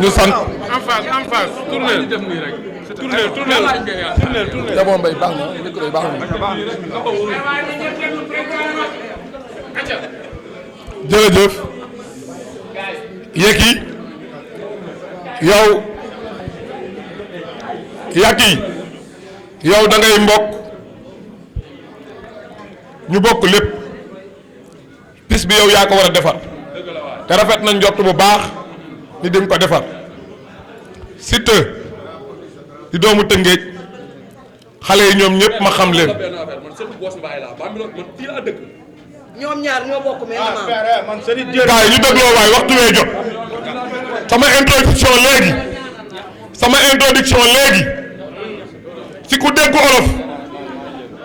ñu sant en face tournel def nii rek tournel Jabon Mbaye baax na micro yi baax na jërëjëf Yeki yow Yaki yow da ngay mbokk ñu bokk lépp bis bi yow yaa ko war a defar te rafet nañ njort bu baax ni dim ko defar Siteu di doomu Tëngéej xale yi ñoom ñëpp ma xam leen ñoom ñaar ñoo bokk mais gars yi ñu dégloo waay waxtu wee jot sama introduction léegi si ku dégg olof